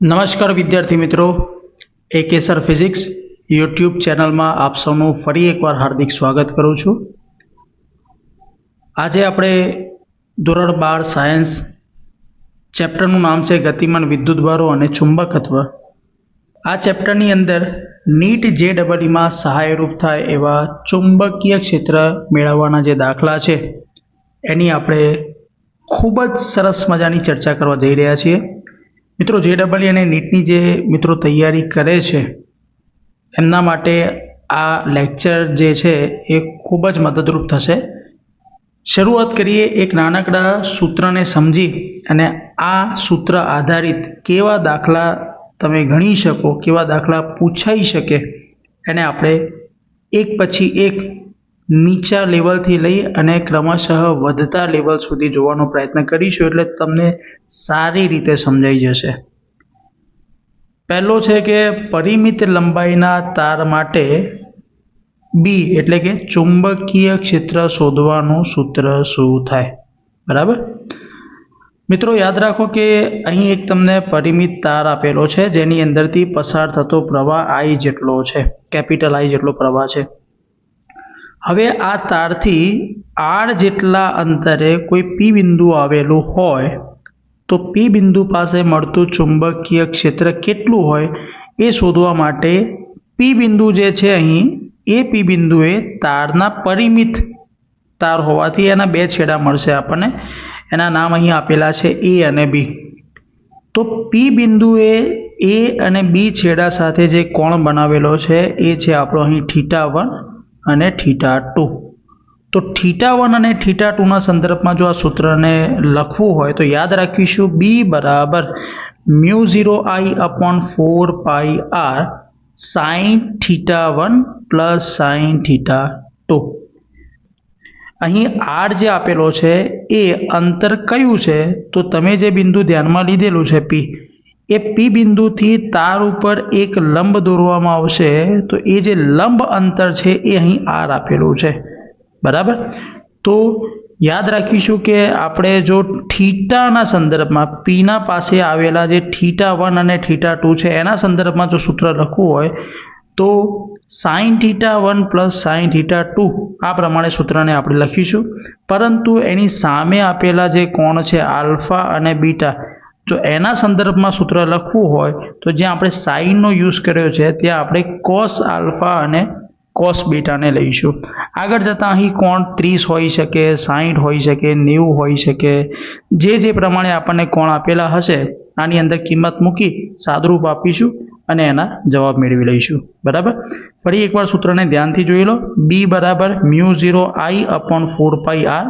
નમસ્કાર વિદ્યાર્થી મિત્રો, એકેસર ફિઝિક્સ યુટ્યુબ ચેનલમાં આપ સૌનું ફરી એકવાર હાર્દિક સ્વાગત કરું છું। આજે આપણે ધોરણ 12 સાયન્સ ચેપ્ટરનું નામ છે ગતિમાન વિદ્યુતભારો અને ચુંબકત્વ। આ ચેપ્ટરની અંદર નીટ JEE સહાયરૂપ થાય એવા ચુંબકીય ક્ષેત્ર મેળવવાના જે દાખલા છે એની આપણે ખૂબ જ સરસ મજાની ચર્ચા કરવા જઈ રહ્યા છીએ। મિત્રો, JEE અને નીટની જે મિત્રો તૈયારી કરે છે એમના માટે આ લેક્ચર જે છે એ ખૂબ જ મદદરૂપ થશે। શરૂઆત કરીએ એક નાનકડા સૂત્રને સમજી અને આ સૂત્ર આધારિત કેવા દાખલા તમે ગણી શકો, કેવા દાખલા પૂછાઈ શકે એને આપણે એક પછી એક નીચા લેવલથી લઈ અને ક્રમશઃ વધતા લેવલ સુધી જોવાનો પ્રયત્ન કરીશું, એટલે તમને સારી રીતે સમજાઈ જશે। પહેલો છે કે પરિમિત લંબાઈના તાર માટે બી એટલે કે ચુંબકીય ક્ષેત્ર શોધવાનું સૂત્ર શું થાય? બરાબર મિત્રો, યાદ રાખો કે અહીં એક તમને પરિમિત તાર આપેલો છે જેની અંદરથી પસાર થતો પ્રવાહ I જેટલો છે, કેપિટલ I જેટલો પ્રવાહ છે। હવે આ તારથી R જેટલા અંતરે કોઈ P બિંદુ આવેલું હોય તો P બિંદુ પાસે મળતું ચુંબકીય ક્ષેત્ર કેટલું હોય એ શોધવા માટે P બિંદુ જે છે અહીં એ P બિંદુએ તારના પરિમિત તાર હોવાથી એના બે છેડા મળશે આપણને, એના નામ અહીં આપેલા છે A અને B। તો P બિંદુએ A અને B છેડા સાથે જે કોણ બનાવેલો છે એ છે આપણો અહીં θ1 અને θ2। તો θ1 અને θ2ના સંદર્ભમાં જો આ સૂત્રને લખવું હોય તો યાદ રાખીશું B બરાબર μ0I/4πr sin θ1 પ્લસ sin θ2। અહીં R જે આપેલો છે એ અંતર કયું છે તો તમે જે બિંદુ ધ્યાનમાં લીધેલું છે P, એ P બિંદુથી તાર ઉપર એક લંબ દોરવામાં આવશે તો એ જે લંબ અંતર છે એ અહીં R આપેલું છે। બરાબર, તો યાદ રાખીશું કે આપણે જો થીટાના સંદર્ભમાં Pના પાસે આવેલા જે θ1 અને θ2 છે એના સંદર્ભમાં જો સૂત્ર લખવું હોય તો sin θ1 પ્લસ sin θ2 આ પ્રમાણે સૂત્રને આપણે લખીશું। પરંતુ એની સામે આપેલા જે કોણ છે આલ્ફા અને બીટા, જો એના સંદર્ભમાં સૂત્ર લખવું હોય તો જ્યાં આપણે સાઇનનો યુઝ કર્યો છે ત્યાં આપણે cos આલ્ફા અને cos બીટાને લઈશું। આગળ જતાં અહીં કોણ 30 હોઈ શકે, 60 હોઈ શકે, 90 હોઈ શકે, જે પ્રમાણે આપણને કોણ આપેલા હશે આની અંદર કિંમત મૂકી સાદરૂપ આપીશું અને એના જવાબ મેળવી લઈશું। બરાબર, ફરી એકવાર સૂત્રને ધ્યાનથી જોઈ લો। B બરાબર μ0I/4πr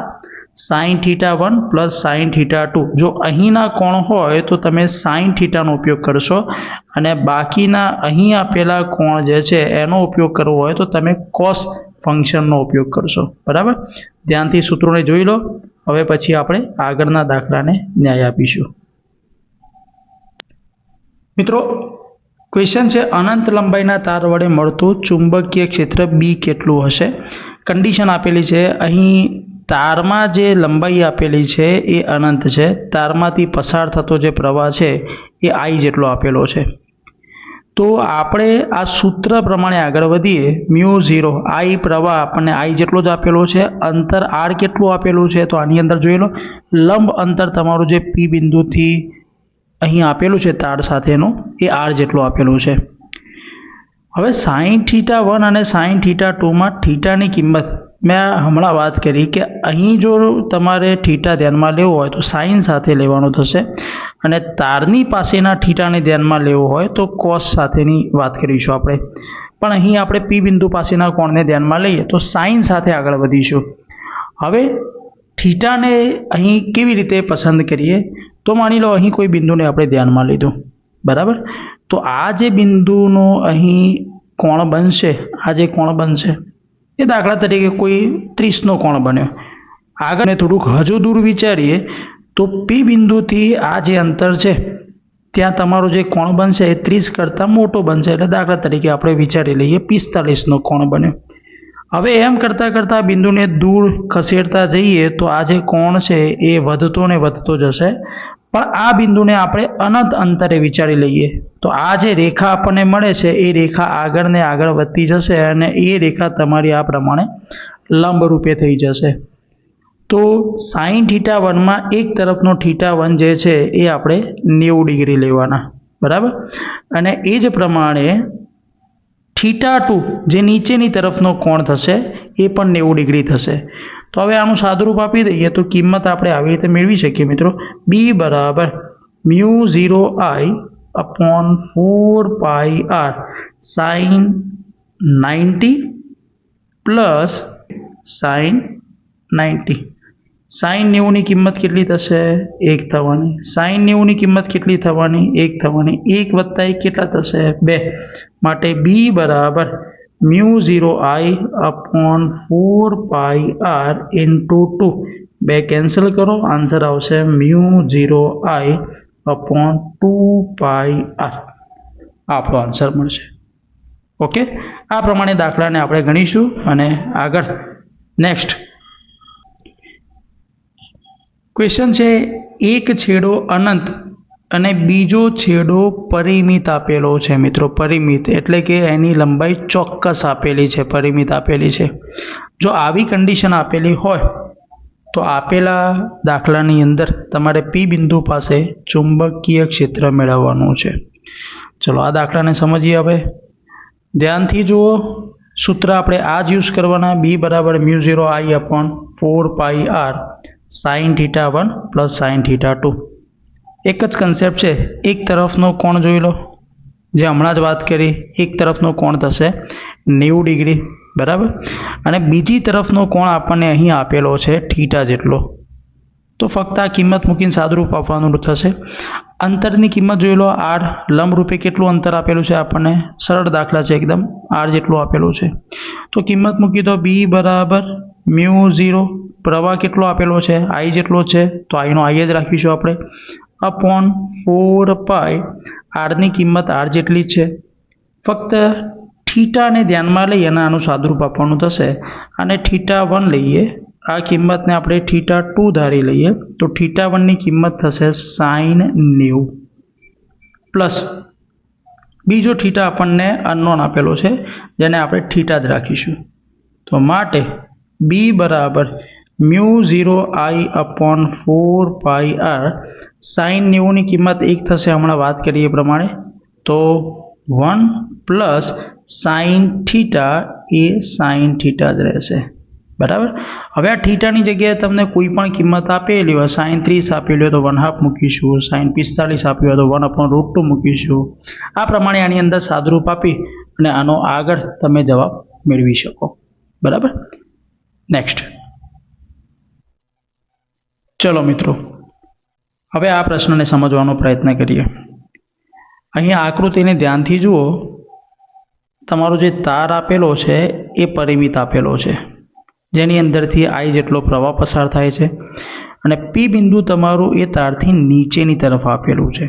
sin θ1 પ્લસ sin θ2। જો અહીંના કોણ હોય તો તમે sin θનો ઉપયોગ કરશો અને બાકીના અહીં આપેલા કોણ જે છે એનો ઉપયોગ કરવો હોય તો તમે cos ફંક્શનનો ઉપયોગ કરશો। બરાબર, ધ્યાનથી સૂત્રોને જોઈ લો। હવે પછી આપણે આગળના દાખલાને ન્યાય આપીશું। મિત્રો, ક્વેશ્ચન છે અનંત લંબાઈના તાર વડે મળતું ચુંબકીય ક્ષેત્ર B કેટલું હશે? કન્ડિશન આપેલી છે અહીં તારમાં જે લંબાઈ આપેલી છે એ અનંત છે, તારમાંથી પસાર થતો જે પ્રવાહ છે એ I જેટલો આપેલો છે। તો આપણે આ સૂત્ર પ્રમાણે આગળ વધીએ। μ0 I પ્રવાહ આપણને I જેટલો જ આપેલો છે, અંતર R કેટલું આપેલું છે તો આની અંદર જોઈ લો, લંબ અંતર તમારું જે P બિંદુથી અહીં આપેલું છે તાર સાથેનું એ R જેટલું આપેલું છે। હવે sin θ1 અને sin θ2માં થીટાની કિંમત મેં હમણાં વાત કરી કે અહીં જો તમારે થીટા ધ્યાનમાં લેવો હોય તો સાઇન સાથે લેવાનું થશે અને તારની પાસેના થીટાને ધ્યાનમાં લેવો હોય તો કોસ સાથેની વાત કરીશું આપણે, પણ અહીં આપણે P બિંદુ પાસેના કોણને ધ્યાનમાં લઈએ તો સાઇન સાથે આગળ વધીશું। હવે થીટાને અહીં કેવી રીતે પસંદ કરીએ તો માની લો અહીં કોઈ બિંદુને આપણે ધ્યાનમાં લીધું। બરાબર, તો આ જે બિંદુનો અહીં કોણ બનશે, આ જે કોણ બનશે એ દાખલા તરીકે કોઈ 30નો કોણ બન્યો। આગળ થોડુંક હજુ દૂર વિચારીએ તો P બિંદુથી આ જે અંતર છે ત્યાં તમારો જે કોણ બનશે એ 30 કરતાં મોટો બનશે, એટલે દાખલા તરીકે આપણે વિચારી લઈએ 45નો કોણ બન્યો। હવે એમ કરતાં કરતાં બિંદુને દૂર ખસેડતા જઈએ તો આ જે કોણ છે એ વધતો ને વધતો જશે, પણ આ બિંદુને આપણે અનંત અંતરે વિચારી લઈએ તો આ જે રેખા આપણને મળે છે એ રેખા આગળ ને આગળ વધતી જશે અને એ રેખા તમારી આ પ્રમાણે લંબ રૂપે થઈ જશે. તો સાઇન થીટા વનમાં એક તરફનો થીટા વન જે છે એ આપણે 90 ડિગ્રી લેવાના, બરાબર. અને એ જ પ્રમાણે થીટા ટુ જે નીચેની તરફનો કોણ થશે એ પણ 90 ડિગ્રી થશે. તો હવે આનું સાદુરૂપ આપી દઈએ તો કિંમત આપણે આવી રીતે મેળવી શકીએ મિત્રો. બી બરાબર μ0I upon 4πr sin 90 plus sin 90. sin 90 ની કિંમત કેટલી થશે? 1 થવાની. sin 90 ની કિંમત કેટલી થવાની? 1 થવાની. 1 વત્તા 1 કેટલા થશે? 2. માટે બી બરાબર μ0I upon 4πr into 2. 2 cancel કરો, આન્સર આવશે μ0I upon 2πr. આપણો આન્સર મળશે. ઓકે, આ પ્રમાણે દાખલાને આપણે ગણીશું અને આગળ નેક્સ્ટ ક્વેશ્ચન છે, એક છેડો અનંત અને બીજો છેડો પરિમિત આપેલો છે મિત્રો. પરિમિત એટલે કે એની લંબાઈ ચોક્કસ આપેલી છે, પરિમિત આપેલી છે. જો આવી કન્ડિશન આપેલી હોય તો આપેલા દાખલાની અંદર તમારે પી બિંદુ પાસે ચુંબકીય ક્ષેત્ર મેળવવાનું છે. ચલો આ દાખલાને સમજીએ. હવે ધ્યાનથી જુઓ, સૂત્ર આપણે આ જ યુઝ કરવાના. બી બરાબર μ0I upon 4πr sin θ1 plus sin θ2. એક જ કન્સેપ્ટ છે. એક તરફનો કોણ જોઈ લો, જે હમણાં જ વાત કરી. એક તરફનો કોણ થશે 90 ડિગ્રી, બરાબર. અને બીજી તરફનો કોણ આપણને અહીં આપેલો છે થીટા જેટલો. તો ફક્ત આ કિંમત મૂકીને સાદુરૂપ આપવાનું થશે. અંતરની કિંમત જોઈ લો, આર. લંબ રૂપે કેટલું અંતર આપેલું છે આપણને? સરળ દાખલા છે એકદમ. આર જેટલું આપેલું છે તો કિંમત મૂકી દો. બી બરાબર μ0. પ્રવાહ કેટલો આપેલો છે? આઈ જેટલો છે તો આઈનો આઈ જ રાખીશું આપણે. અપોન 4π. આરની કિંમત આર જેટલી છે. ફક્ત થીટાને ધ્યાનમાં લઈ અને આનું સાદુરૂપ આપવાનું થશે. અને θ1 લઈએ, આ કિંમતને આપણે θ2 ધારી લઈએ તો θ1ની કિંમત થશે sin 90 પ્લસ બીજો થીટા આપણને અનનોન આપેલો છે જેને આપણે થીટા જ રાખીશું. તો માટે બી બરાબર μ0I upon 4πr sin 90 ની કિંમત 1 થશે, હમણાં વાત કરીએ એ પ્રમાણે. તો 1 પ્લસ sin થીટા એ sin થીટા જ રહેશે, બરાબર. હવે આ થીટાની જગ્યાએ તમને કોઈ પણ કિંમત આપેલી હોય, sin 30 આપેલી હોય તો 1/2 મૂકીશું, sin 45 આપી હોય તો 1/√2 મૂકીશું. આ પ્રમાણે આની અંદર સાદુરૂપ આપી અને આનો આગળ તમે જવાબ મેળવી શકો, બરાબર. નેક્સ્ટ ચલો મિત્રો, હવે આ પ્રશ્નને સમજવાનો પ્રયત્ન કરીએ. અહીંયા આકૃતિને ધ્યાનથી જુઓ. તમારો જે તાર આપેલો છે એ પરિમિત આપેલો છે, જેની અંદરથી આઈ જેટલો પ્રવાહ પસાર થાય છે. અને પી બિંદુ તમારું એ તારથી નીચેની તરફ આપેલું છે.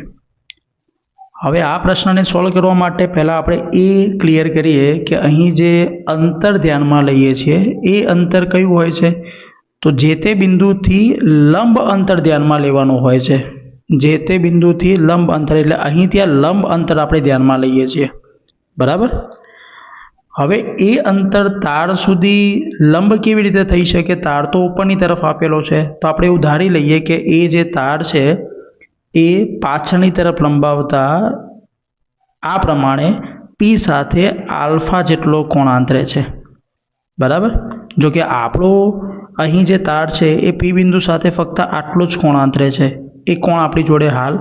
હવે આ પ્રશ્નને સોલ્વ કરવા માટે પહેલાં આપણે એ ક્લિયર કરીએ કે અહીં જે અંતર ધ્યાનમાં લઈએ છીએ એ અંતર કયું હોય છે? તો જે તે બિંદુથી લંબ અંતર ધ્યાનમાં લેવાનું હોય છે. જે તે બિંદુથી લંબ અંતર એટલે અહીં ત્યાં લંબ અંતર આપણે ધ્યાનમાં લઈએ છીએ, બરાબર. હવે એ અંતર તાર સુધી લંબ કેવી રીતે થઈ શકે? તાર તો ઉપરની તરફ આપેલો છે તો આપણે એવું ધારી લઈએ કે એ જે તાર છે એ પાછળની તરફ લંબાવતા આ પ્રમાણે પી સાથે આલ્ફા જેટલો કોણ આંતરે છે, બરાબર. જો કે આપણો અહીં જે તાર છે એ પી બિંદુ સાથે ફક્ત આટલો જ કોણ આંતરે છે, એ કોણ આપણી જોડે હાલ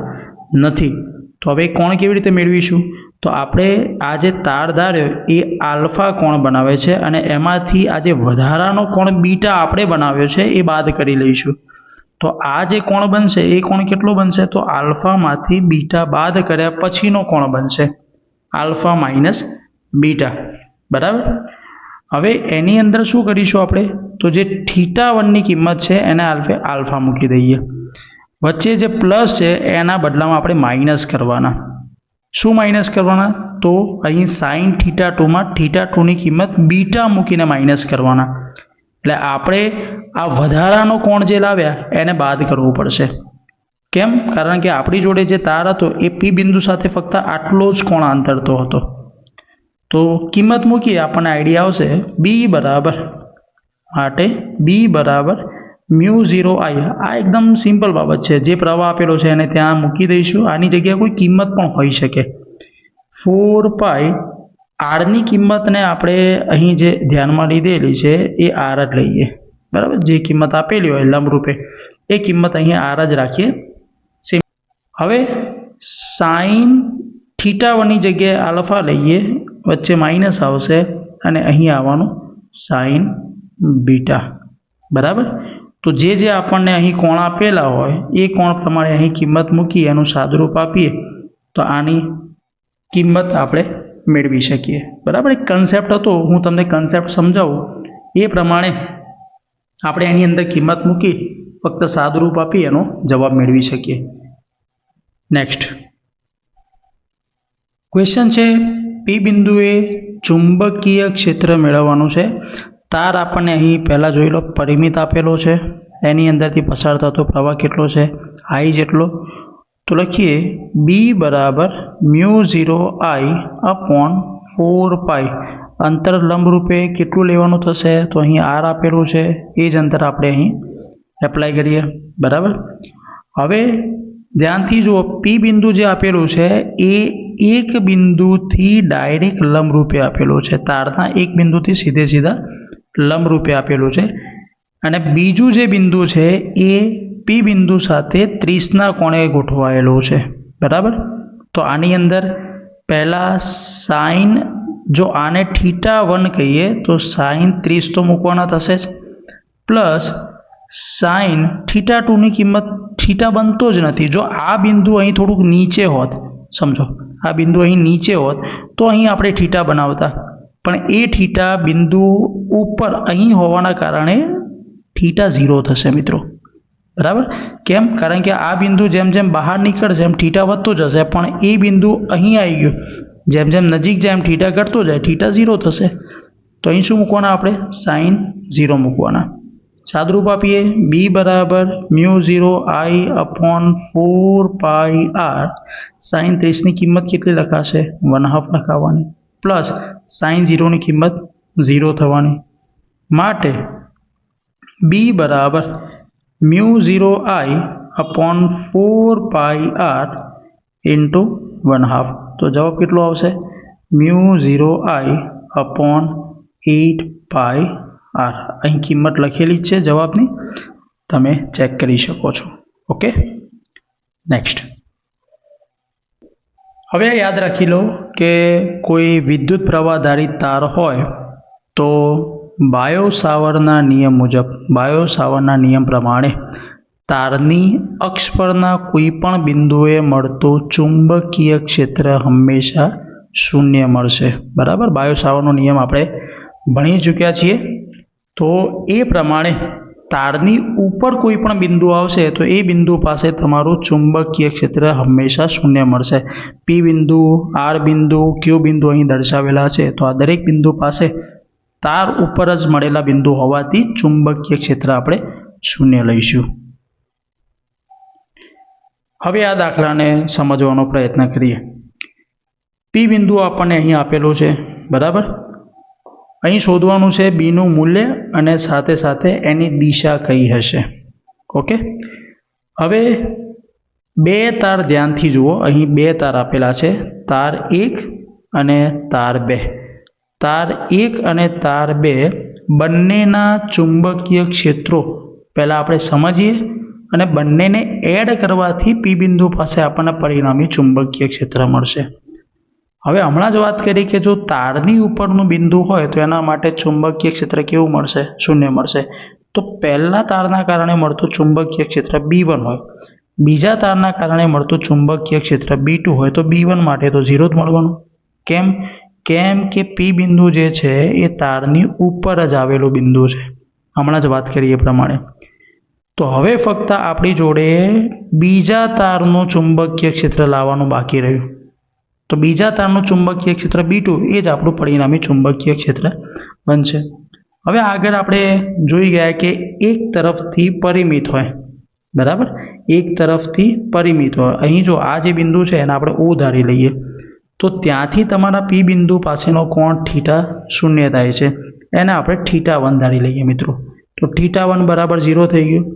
નથી. તો હવે કોણ કેવી રીતે મેળવીશું? તો આપણે આ જે તાર ધાર્યો એ આલ્ફા કોણ બનાવે છે અને એમાંથી આ જે વધારાનો કોણ બીટા આપણે બનાવ્યો છે એ બાદ કરી લઈશું. તો આ જે કોણ બનશે એ કોણ કેટલો બનશે? તો આલ્ફામાંથી બીટા બાદ કર્યા પછીનો કોણ બનશે આલ્ફા માઇનસ બીટા, બરાબર. હવે એની અંદર શું કરીશું આપણે? તો જે θ1ની કિંમત છે એને આલ્ફા મૂકી દઈએ. વચ્ચે જે પ્લસ છે એના બદલામાં આપણે માઇનસ કરવાના. શું માઇનસ કરવાના? તો અહીં sin θ2માં θ2ની કિંમત બીટા મૂકીને માઇનસ કરવાના. એટલે આપણે આ વધારાનો કોણ જે લાવ્યા એને બાદ કરવું પડશે. કેમ? કારણ કે આપણી જોડે જે તાર હતો એ પી બિંદુ સાથે ફક્ત આટલો જ કોણ આંતરતો હતો. તો કિંમત મૂકીએ આપણને આઈડિયા આવશે. બી બરાબર માટે બી બરાબર μ0 I. આ એકદમ સિમ્પલ બાબત છે. જે પ્રવાહ આપેલો છે એને ત્યાં મૂકી દઈશું. આની જગ્યાએ કોઈ કિંમત પણ હોઈ શકે. 4 પાઈ આરની કિંમતને આપણે અહીં જે ધ્યાનમાં લીધેલી છે એ આર જ લઈએ. બરાબર, જે કિંમત આપેલી હોય લંબરૂપે એ કિંમત અહીં આર જ રાખીએ. હવે સાઈન θ1ની જગ્યાએ આલ્ફા લઈએ, વચ્ચે માઇનસ આવશે અને અહીં આવવાનું સાઈન બીટા. બરાબર, તો જે આપણને અહીં કોણ આપેલા હોય એ કોણ પ્રમાણે અહીં કિંમત મૂકી એનું સાદુરૂપ આપીએ તો આની કિંમત આપણે મેળવી શકીએ. બરાબર, એક કન્સેપ્ટ હતો, હું તમને કન્સેપ્ટ સમજાવું એ પ્રમાણે આપણે એની અંદર કિંમત મૂકી ફક્ત સાદુરૂપ આપી એનો જવાબ મેળવી શકીએ. નેક્સ્ટ ક્વેશ્ચન છે, પી બિંદુએ ચુંબકીય ક્ષેત્ર મેળવવાનું છે. તાર આપણને અહીં પહેલાં જોઈ લો પરિમિત આપેલો છે, એની અંદરથી પસાર થતો પ્રવાહ કેટલો છે? I જેટલો. તો લખીએ બી બરાબર μ0 I અપોન 4 પાઈ. અંતર લંબરૂપે કેટલું લેવાનું થશે? તો અહીં આર આપેલું છે, એ જ અંતર આપણે અહીં એપ્લાય કરીએ. બરાબર, હવે ધ્યાનથી જુઓ, પી બિંદુ જે આપેલું છે એ એક બિંદુથી ડાયરેક્ટ લંબરૂપે આપેલું છે. તારના એક બિંદુથી સીધા લંબરૂપે આપેલું છે. અને બીજું જે બિંદુ છે એ પી બિંદુ સાથે 30ના કોણે ગોઠવાયેલું છે. બરાબર, તો આની અંદર પહેલાં સાઈન, જો આને θ1 કહીએ તો સાઈન 30 તો મૂકવાના થશે જ, પ્લસ સાઈન θ2ની કિંમત θ બનતો જ નથી. જો આ બિંદુ અહીં થોડુંક નીચે હોત, સમજો આ બિંદુ અહીં નીચે હોત તો અહીં આપણે θ બનાવતા, પણ એ θ બિંદુ ઉપર અહીં હોવાના કારણે θ0 થશે મિત્રો. બરાબર, કેમ? કારણ કે આ બિંદુ જેમ જેમ બહાર નીકળશે એમ θ વધતો જશે, પણ એ બિંદુ અહીં આવી ગયું, જેમ જેમ નજીક જાય એમ θ ઘટતો જાય, θ0 થશે. તો અહીં શું મૂકવાના આપણે? સાઈન 0 મૂકવાના. સાદુરૂપ આપીએ બી બરાબર μ0 I upon 4 pi r. Sine 30ની કિંમત કેટલી લખાશે? 1/2 લખાવવાની, પ્લસ સાઈન 0ની કિંમત 0 થવાની. માટે બી બરાબર μ0 I upon 4 pi R into 1/2. તો જવાબ કેટલો આવશે? μ0 I અપોન 8 પાઈ આર. અહીં કિંમત લખેલી જ છે જવાબની, તમે ચેક કરી શકો છો. Okay, next. હવે યાદ રાખી લો કે કોઈ વિદ્યુત પ્રવાહ ધારિત તાર હોય તો બાયો-સાવર્ટના નિયમ મુજબ, બાયો-સાવર્ટના નિયમ પ્રમાણે તારની અક્ષ પરના કોઈ પણ બિંદુએ મળતું ચુંબકીય ક્ષેત્ર હંમેશા શૂન્ય મળશે. બરાબર, બાયો-સાવર્ટનો નિયમ આપણે ભણી ચૂક્યા છીએ. તો એ પ્રમાણે તારની ઉપર કોઈ પણ બિંદુ આવશે તો એ બિંદુ પાસે તમારું ચુંબકીય ક્ષેત્ર હંમેશા શૂન્ય મળશે. પી બિંદુ, આર બિંદુ, ક્યુ બિંદુ અહીં દર્શાવેલા છે. તો આ દરેક બિંદુ પાસે તાર ઉપર જ મળેલા બિંદુ હોવાથી ચુંબકીય ક્ષેત્ર આપણે શૂન્ય લઈશું. હવે આ દાખલાને સમજવાનો પ્રયત્ન કરીએ. પી બિંદુ આપણને અહીં આપેલું છે. બરાબર, અહીં શોધવાનું છે બીનું મૂલ્ય અને સાથે સાથે એની દિશા કઈ હશે. ઓકે, હવે બે તાર ધ્યાનથી જુઓ. અહીં બે તાર આપેલા છે, તાર 1 અને તાર 2. તાર 1 અને તાર 2 બંનેના ચુંબકીય ક્ષેત્રો પહેલાં આપણે સમજીએ અને બંનેને એડ કરવાથી પી બિંદુ પાસે આપણને પરિણામી ચુંબકીય ક્ષેત્ર મળશે. હવે હમણાં જ વાત કરી કે જો તારની ઉપરનું બિંદુ હોય તો એના માટે ચુંબકીય ક્ષેત્ર કેવું મળશે? શૂન્ય મળશે. તો પહેલા તારના કારણે મળતું ચુંબકીય ક્ષેત્ર B1 હોય, બીજા તારના કારણે મળતું ચુંબકીય ક્ષેત્ર B2 હોય, તો B1 માટે તો 0 જ મળવાનું. કેમ કે પી બિંદુ જે છે એ તારની ઉપર જ આવેલું બિંદુ છે, હમણાં જ વાત કરી એ પ્રમાણે. તો હવે ફક્ત આપણી જોડે બીજા તારનું ચુંબકીય ક્ષેત્ર લાવવાનું બાકી રહ્યું. તો બીજા તારનું ચુંબકીય ક્ષેત્ર B2 એ જ આપણું પરિણામી ચુંબકીય ક્ષેત્ર બનશે. હવે આગળ આપણે જોઈ ગયા કે એક તરફથી પરિમિત હોય, બરાબર, એક તરફથી પરિમિત હોય. અહીં જો આ જે બિંદુ છે એને આપણે ઓ ધારી લઈએ તો ત્યાંથી તમારા પી બિંદુ પાસેનો કોણ થીટા શૂન્ય થાય છે, એને આપણે θ1 ધારી લઈએ મિત્રો. તો θ1 બરાબર 0 થઈ ગયું.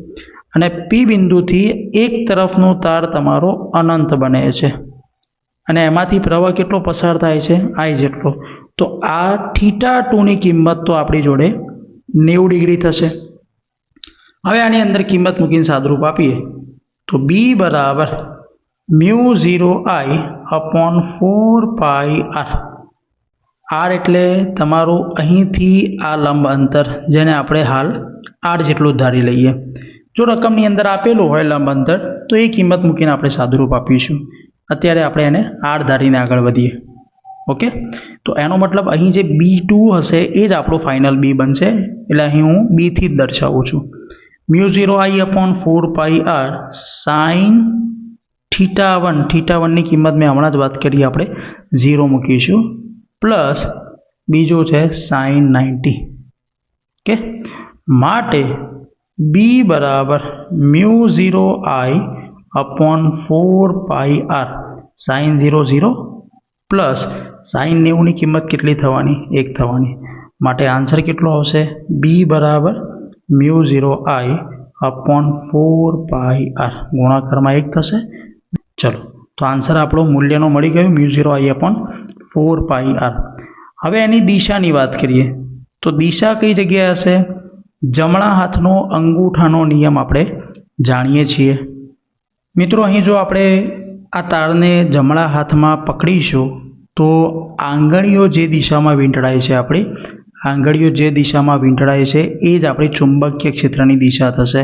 અને પી બિંદુથી એક તરફનો તાર તમારો અનંત બને છે અને એમાંથી પ્રવાહ કેટલો પસાર થાય છે? I જેટલો. તો આ θ2ની કિંમત તો આપણી જોડે 90 ડિગ્રી થશે. હવે આની અંદર કિંમત મૂકીને સાદુરૂપ આપીએ તો B બરાબર μ0I અપોન 4πr. R એટલે તમારું અહીંથી આ લંબ અંતર, જેને આપણે હાલ R જેટલું ધારી લઈએ. જો રકમની અંદર આપેલું હોય લંબ અંતર તો એ કિંમત મૂકીને આપણે સાદુરૂપ આપીશું. અત્યારે આપણે એને R ધારીને આગળ વધીએ. ઓકે, તો એનો મતલબ અહીં જે B2 હશે એ જ આપણો ફાઇનલ B બનશે, એટલે અહીં હું B થી જ દર્શાવું છું. μ0I અપોન 4πr સાઇન θ1ની કિંમત મેં હમણાં જ વાત કરી, આપણે 0 મૂકીશું, પ્લસ બીજું છે સાઇન 90. ઓકે, માટે B બરાબર μ0I upon 4πr sine 0 plus sine 90ની કિંમત કેટલી થવાની? 1 થવાની. માટે આન્સર કેટલો આવશે? B બરાબર μ0I અપોન 4πr ગુણાકારમાં 1 થશે. ચલો, તો આન્સર આપણો મૂલ્યનો મળી ગયો μ0I અપોન 4πr. હવે એની દિશાની વાત કરીએ તો દિશા કઈ જગ્યાએ હશે? જમણા હાથનો અંગૂઠાનો નિયમ આપણે જાણીએ છીએ મિત્રો. અહીં જો આપણે આ તારને જમણા હાથમાં પકડીશું તો આંગળીઓ જે દિશામાં વીંટળાય છે, આપણી આંગળીઓ જે દિશામાં વીંટળાય છે એ જ આપણી ચુંબકીય ક્ષેત્રની દિશા થશે.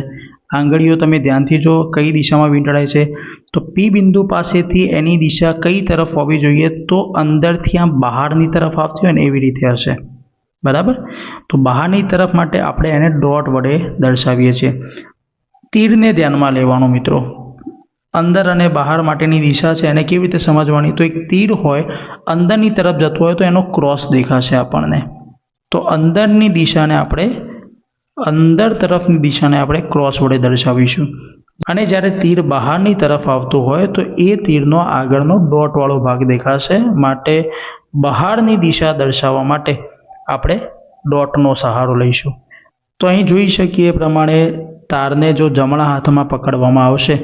આંગળીઓ તમે ધ્યાનથી જો કઈ દિશામાં વીંટળાય છે તો પી બિંદુ પાસેથી એની દિશા કઈ તરફ હોવી જોઈએ? તો અંદરથી આમ બહારની તરફ આવતી હોય ને એવી રીતે હશે. બરાબર, તો બહારની તરફ માટે આપણે એને ડોટ વડે દર્શાવીએ છીએ. તીરને ધ્યાનમાં લેવાનું મિત્રો. અંદર અને બહાર માટેની દિશા છે એને કેવી રીતે સમજવાની? તો એક તીર હોય અંદરની તરફ જતો હોય તો એનો ક્રોસ દેખાશે આપણને. તો અંદરની દિશાને આપણે અંદર તરફની દિશાને આપણે ક્રોસ વડે દર્શાવીશું. અને જ્યારે તીર બહારની તરફ આવતું હોય તો એ તીરનો આગળનો ડોટવાળો ભાગ દેખાશે. માટે બહારની દિશા દર્શાવવા માટે આપણે ડોટનો સહારો લઈશું. તો અહીં જોઈ શકીએ એ પ્રમાણે તારને જો જમણા હાથમાં પકડવામાં આવશે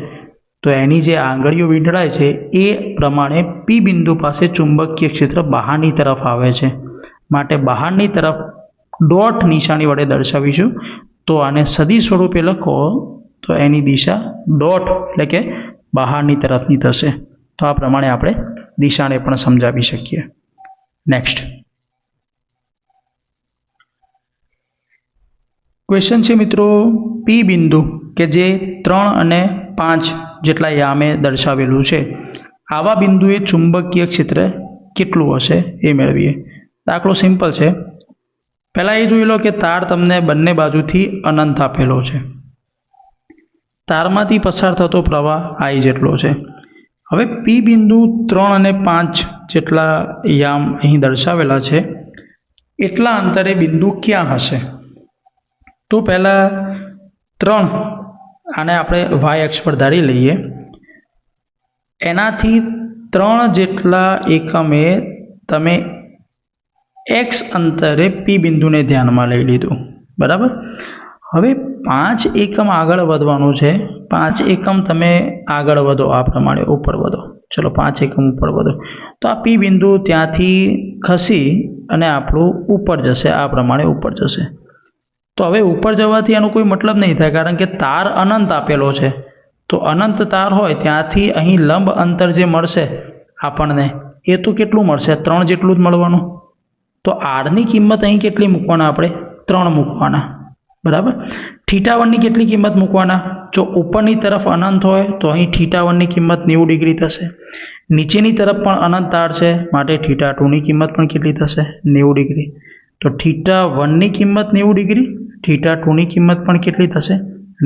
તો એની જે આંગળીઓ વીંટળાય છે એ પ્રમાણે પી બિંદુ પાસે ચુંબકીય ક્ષેત્ર બહારની તરફ આવે છે. માટે બહારની તરફ ડોટ નિશાની વડે દર્શાવીશું. તો આને સદિશ સ્વરૂપે લખો તો એની દિશા ડોટ એટલે કે બહારની તરફની થશે. તો આ પ્રમાણે આપણે દિશાને પણ સમજાવી શકીએ. નેક્સ્ટ ક્વેશ્ચન છે મિત્રો, પી બિંદુ કે જે 3 અને 5 જેટલા યામે દર્શાવેલું છે, આવા બિંદુએ ચુંબકીય ક્ષેત્ર કેટલું હશે એ મેળવીએ. દાખલો સિમ્પલ છે. પહેલાં એ જોઈ લો કે તાર તમને બંને બાજુથી અનંત આપેલો છે. તારમાંથી પસાર થતો પ્રવાહ I જેટલો છે. હવે પી બિંદુ 3 અને 5 જેટલા યામ અહીં દર્શાવેલા છે, એટલા અંતરે બિંદુ ક્યાં હશે? તો પહેલાં 3 આને આપણે y અક્ષ પર ધારી લઈએ. એનાથી 3 જેટલા એકમે તમે x અંતરે પી બિંદુને ધ્યાનમાં લઈ લીધું. બરાબર, હવે 5 એકમ આગળ વધવાનું છે. 5 એકમ તમે આગળ વધો, આ પ્રમાણે ઉપર વધો. ચલો 5 એકમ ઉપર વધો તો આ પી બિંદુ ત્યાંથી ખસી અને આપણું ઉપર જશે, આ પ્રમાણે ઉપર જશે. તો હવે ઉપર જવાથી એનો કોઈ મતલબ નહીં થાય, કારણ કે તાર અનંત આપેલો છે. તો અનંત તાર હોય ત્યાંથી અહીં લંબ અંતર જે મળશે આપણને એ તો કેટલું મળશે? 3 જેટલું જ મળવાનું. તો આરની કિંમત અહીં કેટલી મૂકવાના? આપણે 3 મૂકવાના. બરાબર, θ1ની કેટલી કિંમત મૂકવાના? જો ઉપરની તરફ અનંત હોય તો અહીં θ1ની કિંમત 90 ડિગ્રી થશે. નીચેની તરફ પણ અનંત તાર છે, માટે θ2ની કિંમત પણ કેટલી થશે? 90 ડિગ્રી. તો θ1ની કિંમત 90 ડિગ્રી, θ2ની કિંમત પણ કેટલી થશે?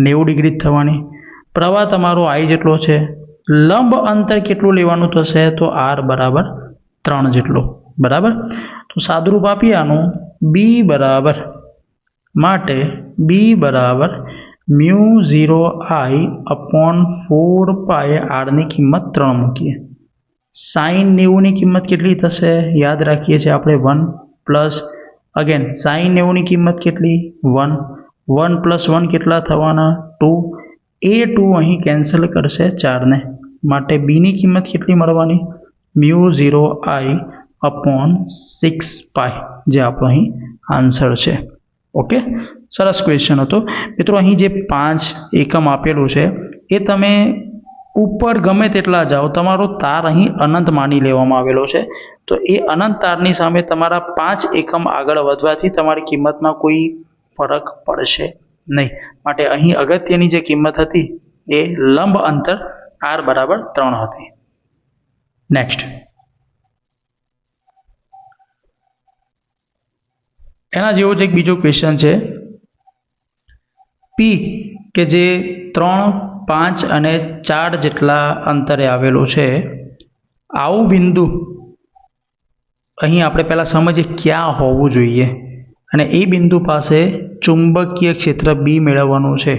90 ડિગ્રી જ થવાની. પ્રવાહ તમારો I જેટલો છે. લંબ અંતર કેટલું લેવાનું થશે? તો R બરાબર 3 જેટલો. બરાબર, તો સાદુરૂપ આપીએ આનું B બરાબર, માટે B બરાબર μ0I અપોન 4πr ની કિંમત 3 મૂકીએ. સાઇન 90 ની કિંમત કેટલી થશે? યાદ રાખીએ છીએ આપણે 1 પ્લસ અગેન સાઇન 90 ની કિંમત કેટલી? 1. 1 પ્લસ 1 કેટલા થવાના? 2. એ 2 અહીં કેન્સલ કરશે 4 ને, માટે બી ની કિંમત કેટલી મળવાની? μ0I અપોન 6π, જે આપણો અહીં આન્સર છે. ઓકે, સરસ ક્વેશ્ચન હતો મિત્રો. અહીં જે 5 એકમ આપેલું છે એ તમે ઉપર ગમે તેટલા જાઓ, તમારો તાર અહીં અનંત માની લેવામાં આવેલો છે. તો એ અનંત તારની સામે તમારા 5 એકમ આગળ વધવાથી તમારી કિંમતમાં કોઈ ફરક પડશે નહીં. માટે અહીં અગત્યની જે કિંમત હતી એ લંબ અંતર r બરાબર 3 હતી. નેક્સ્ટ, એના જેવો જ એક બીજો ક્વેશ્ચન છે. P કે જે 3, 5 અને 4 જેટલા અંતરે આવેલું છે, આવું બિંદુ અહીં આપણે પહેલાં સમજીએ ક્યાં હોવું જોઈએ. અને એ બિંદુ પાસે ચુંબકીય ક્ષેત્ર બી મેળવવાનું છે.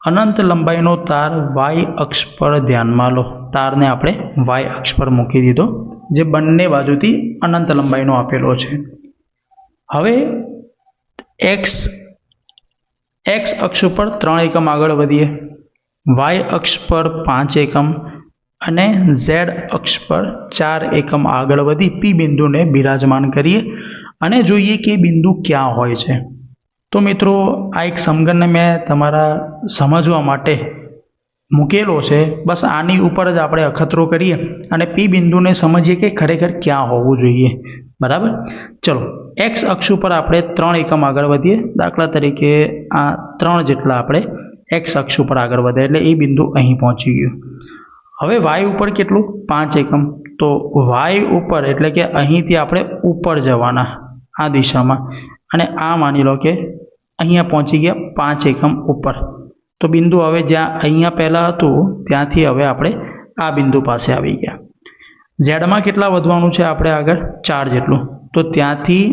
અનંત લંબાઈનો તાર y અક્ષ પર ધ્યાનમાં લો. તારને આપણે y અક્ષ પર મૂકી દીધો, જે બંને બાજુથી અનંત લંબાઈનો આપેલો છે. હવે x અક્ષ ઉપર 3 એકમ આગળ વધીએ, y અક્ષ પર 5 એકમ અને z અક્ષ પર 4 એકમ આગળ વધી P બિંદુને બિરાજમાન કરીએ અને જોઈએ કે બિંદુ ક્યાં હોય છે. તો મિત્રો, આ એક સમઘનને મેં તમારા સમજવા માટે મૂકેલો છે. બસ આની ઉપર જ આપણે અખતરો કરીએ અને P બિંદુને સમજીએ કે ખરેખર ક્યાં હોવું જોઈએ. બરાબર, ચલો x અક્ષ ઉપર આપણે 3 એકમ આગળ વધીએ. દાખલા તરીકે આ 3 જેટલા આપણે x અક્ષ ઉપર આગળ વધ્યા, એટલે એ બિંદુ અહીં પહોંચી ગયું. હવે y ઉપર કેટલું? 5 એકમ. તો y ઉપર એટલે કે અહીંથી આપણે ઉપર જવાના આ દિશામાં, અને આ માની લો કે અહીંયા પહોંચી ગયા 5 એકમ ઉપર. તો બિંદુ હવે જ્યાં અહીંયા પહેલાં હતું ત્યાંથી હવે આપણે આ બિંદુ પાસે આવી ગયા. ઝેડમાં કેટલા વધવાનું છે આપણે આગળ? 4 જેટલું. તો ત્યાંથી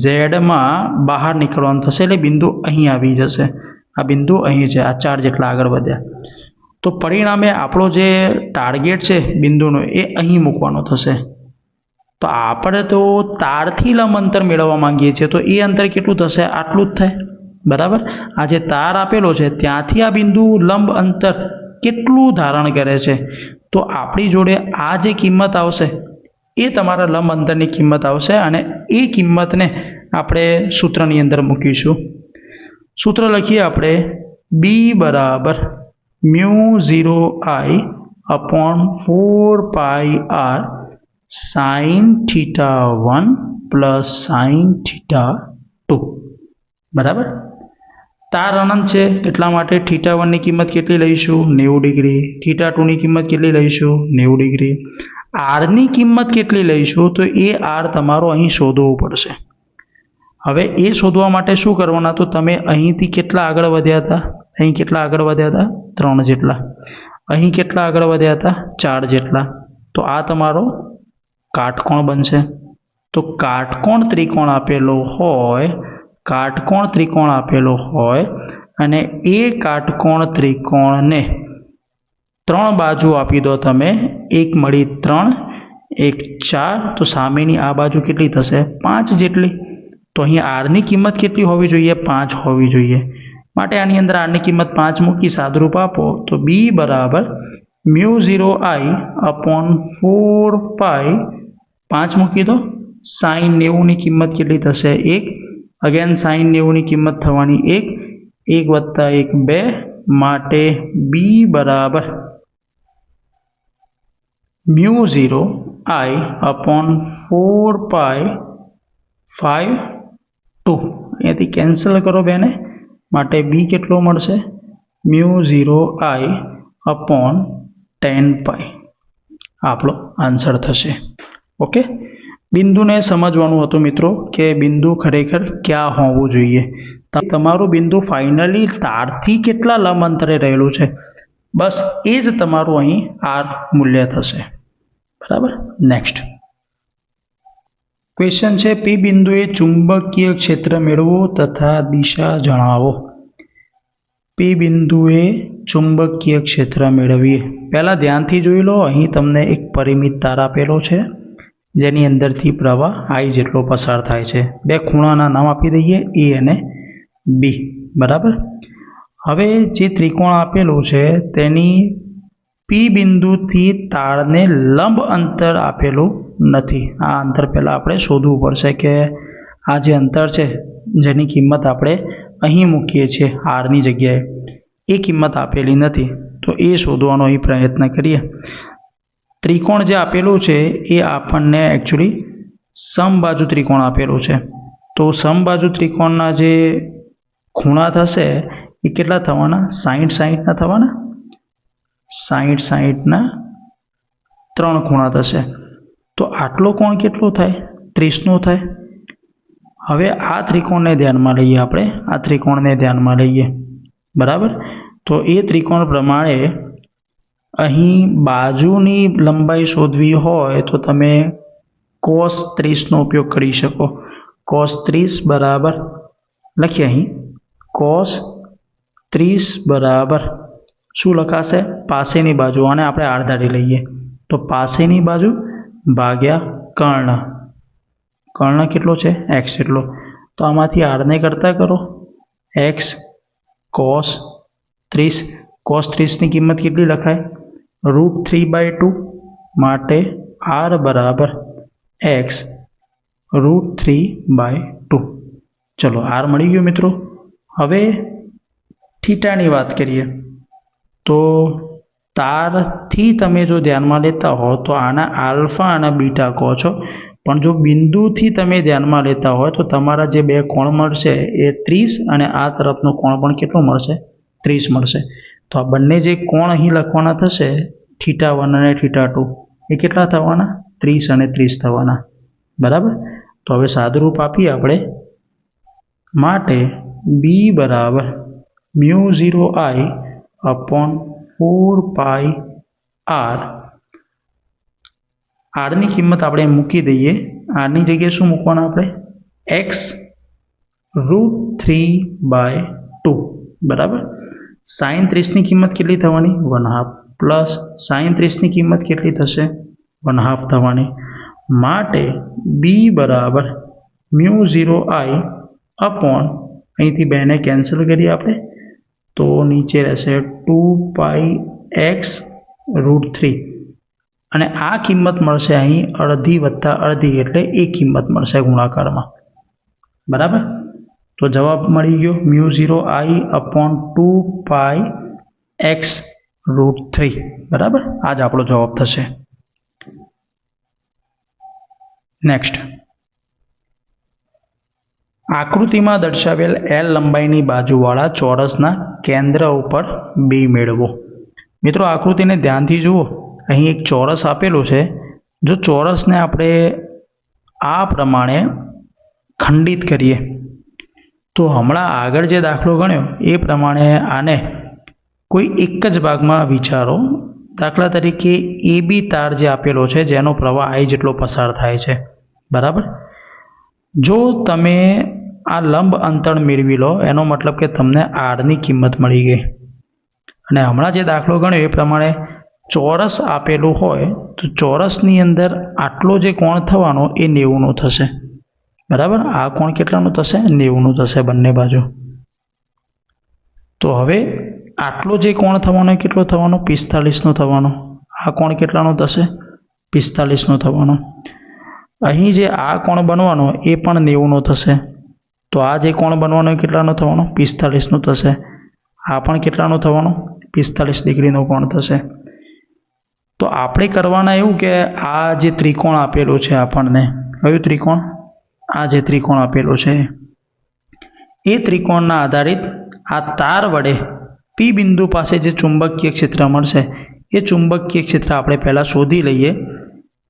ઝેડમાં બહાર નીકળવાનું થશે, એટલે બિંદુ અહીં આવી જશે. આ બિંદુ અહીં છે, આ 4 જેટલા આગળ વધ્યા. તો પરિણામે આપણો જે ટાર્ગેટ છે બિંદુનો એ અહીં મૂકવાનો થશે. તો આપણે તો તારથી લંબ અંતર મેળવવા માંગીએ છીએ, તો એ અંતર કેટલું થશે? આટલું જ થાય. બરાબર, આ જે તાર આપેલો છે ત્યાંથી આ બિંદુ લંબ અંતર કેટલું ધારણ કરે છે? તો આપણી જોડે આ જે કિંમત આવશે એ તમારા લંબ અંતરની કિંમત આવશે, અને એ કિંમતને આપણે સૂત્રની અંદર મૂકીશું. સૂત્ર લખીએ આપણે, b બરાબર μ0I upon 4πr sin θ1 plus sin θ2. બરાબર, તાર અનંત છે એટલા માટે θ1 ની કિંમત કેટલી લઈશું? 90 ડિગ્રી. θ2 ની કિંમત કેટલી લઈશું? 90 ડિગ્રી. r ની કિંમત કેટલી લઈશું? તો એ r તમારો અહીં શોધવું પડશે. હવે એ શોધવા માટે શું કરવાના? તો તમે અહીંથી કેટલા આગળ વધ્યા હતા? અહીં કેટલા આગળ વધ્યા હતા? 3 જેટલા. અહીં કેટલા આગળ વધ્યા હતા? 4 જેટલા. તો આ તમારો કાટકોણ બનશે. તો કાટકોણ ત્રિકોણ આપેલો હોય અને એ કાટકોણ ત્રિકોણને 3 બાજુ આપી દો તમે. એક મળી 3, એક 4, તો સામેની આ બાજુ કેટલી થશે? 5 જેટલી. તો અહીં r ની કિંમત કેટલી હોવી જોઈએ? 5 હોવી જોઈએ. માટે આની અંદર r ની કિંમત 5 મૂકી સાદુરૂપ આપો તો b બરાબર μ0I અપોન 4π 5 મૂકી દો. સાઇન 90 ની કિંમત કેટલી થશે? 1. અગેન સાઇન 90 ની કિંમત થવાની 1. 1 વત્તા 1 2, માટે b બરાબર μ0I અપોન 4π 5 2. અહીંયાથી કેન્સલ કરો બેને, માટે b કેટલો મળશે? μ0I upon 10π. આપણો આન્સર થશે. ઓકે, બિંદુને સમજવાનું હતું મિત્રો કે બિંદુ ખરેખર ક્યાં હોવું જોઈએ. તમારું બિંદુ ફાઇનલી તારથી કેટલા લંબ અંતરે રહેલું છે, બસ એ જ તમારું અહીં r મૂલ્ય થશે. બરાબર, નેક્સ્ટ ક્વેશ્ચન છે, P બિંદુએ ચુંબકીય ક્ષેત્ર મેળવો તથા દિશા જણાવો. પી બિંદુએ ચુંબકીય ક્ષેત્ર મેળવીએ. પહેલાં ધ્યાનથી જોઈ લો, અહીં તમને એક પરિમિત તાર આપેલો છે જેની અંદરથી પ્રવાહ I જેટલો પસાર થાય છે. બે ખૂણાના નામ આપી દઈએ, A અને B. બરાબર. હવે જે ત્રિકોણ આપેલું છે તેની પી બિંદુથી તારને લંબ અંતર આપેલું નથી. આ અંતર પહેલાં આપણે શોધવું પડશે કે આ જે અંતર છે જેની કિંમત આપણે અહીં મૂકીએ છીએ આરની જગ્યાએ, એ કિંમત આપેલી નથી. તો એ શોધવાનો અહીં પ્રયત્ન કરીએ. ત્રિકોણ જે આપેલું છે એ આપણને એકચ્યુઅલી સમબાજુ ત્રિકોણ આપેલું છે. તો સમબાજુ ત્રિકોણના જે ખૂણા થશે એ કેટલા થવાના? 60-60ના થવાના. 60-60ના 3 ખૂણા થશે. તો આટલો કોણ કેટલો થાય? 30નો થાય. હવે આ ત્રિકોણને ધ્યાનમાં લઈએ આપણે, આ ત્રિકોણને ધ્યાનમાં લઈએ. બરાબર. તો એ ત્રિકોણ પ્રમાણે અહીં બાજુની લંબાઈ શોધવી હોય તો તમે cos 30નો ઉપયોગ કરી શકો. cos 30 બરાબર લખીએ અહીં, cos 30 બરાબર શું લખાશે? પાસેની બાજુ, અને આપણે આડધારી લઈએ તો પાસેની બાજુ ભાગ્યા કર્ણ. કર્ણ કેટલો છે? x એટલો. તો આમાંથી આરને કરતા કરો, x cos 30. cos 30ની કિંમત કેટલી લખાય? √3/2. માટે r બરાબર x √3/2. ચલો, r મળી ગયો મિત્રો. હવે થીટાની વાત કરીએ તો તારથી તમે જો ધ્યાનમાં લેતા હો તો આના આલ્ફા અને બીટા કહો છો, પણ જો બિંદુથી તમે ધ્યાનમાં લેતા હોય તો તમારા જે બે કોણ મળશે એ 30 અને આ તરફનો કોણ પણ કેટલો મળશે? 30 મળશે. તો આ બંને જે કોણ અહીં લખવાના થશે θ1 અને θ2 એ કેટલા થવાના? 30 અને 30 થવાના. બરાબર. તો હવે સાદુરૂપ આપીએ આપણે. માટે B બરાબર μ0I/4πr. આરની કિંમત આપણે મૂકી દઈએ. આરની જગ્યાએ શું મૂકવાના આપણે? x √3/2. બરાબર. sin 30ની કિંમત કેટલી થવાની? 1/2 પ્લસ sin 30ની કિંમત કેટલી થશે? 1/2 થવાની. માટે B બરાબર μ0I/ અહીંથી બેને કેન્સલ કરીએ આપણે તો નીચે રહેશે 2πx √3. અને આ કિંમત મળશે અહીં અડધી વત્તા અડધી, એટલે એ કિંમત મળશે ગુણાકારમાં. બરાબર. તો જવાબ મળી ગયો μ0I/2πx √3. બરાબર. આ જ આપણો જવાબ થશે. નેક્સ્ટ, આકૃતિમાં દર્શાવેલ L લંબાઈની બાજુવાળા ચોરસના કેન્દ્ર ઉપર B મેળવો. મિત્રો, આકૃતિને ધ્યાનથી જુઓ. અહીં એક ચોરસ આપેલું છે. જો ચોરસને આપણે આ પ્રમાણે ખંડિત કરીએ તો હમણાં આગળ જે દાખલો ગણ્યો એ પ્રમાણે આને કોઈ એક જ ભાગમાં વિચારો. દાખલા તરીકે AB તાર જે આપેલો છે જેનો પ્રવાહ I જેટલો પસાર થાય છે. બરાબર. જો તમે આ લંબ અંતર મેળવી લો એનો મતલબ કે તમને આરની કિંમત મળી ગઈ. અને હમણાં જે દાખલો ગણ્યો એ પ્રમાણે ચોરસ આપેલું હોય તો ચોરસની અંદર આટલો જે કોણ થવાનો એ 90નો થશે. બરાબર. આ કોણ કેટલાનો થશે? 90નો થશે બંને બાજુ. તો હવે આટલો જે કોણ થવાનો એ કેટલો થવાનો? 45નો થવાનો. આ કોણ કેટલાનો થશે? 45નો થવાનો. અહીં જે આ કોણ બનવાનો એ પણ 90નો થશે. તો આ જે કોણ બનવાનો એ કેટલાનો થવાનો? 45નો થશે. આ પણ કેટલાનો થવાનો? 45 ડિગ્રીનો કોણ થશે. તો આપણે કરવાના એવું કે આ જે ત્રિકોણ આપેલું છે આપણને, કયું ત્રિકોણ? આ જે ત્રિકોણ આપેલું છે એ ત્રિકોણના આધારિત આ તાર વડે P બિંદુ પાસે જે ચુંબકીય ક્ષેત્ર મળશે એ ચુંબકીય ક્ષેત્ર આપણે પહેલાં શોધી લઈએ.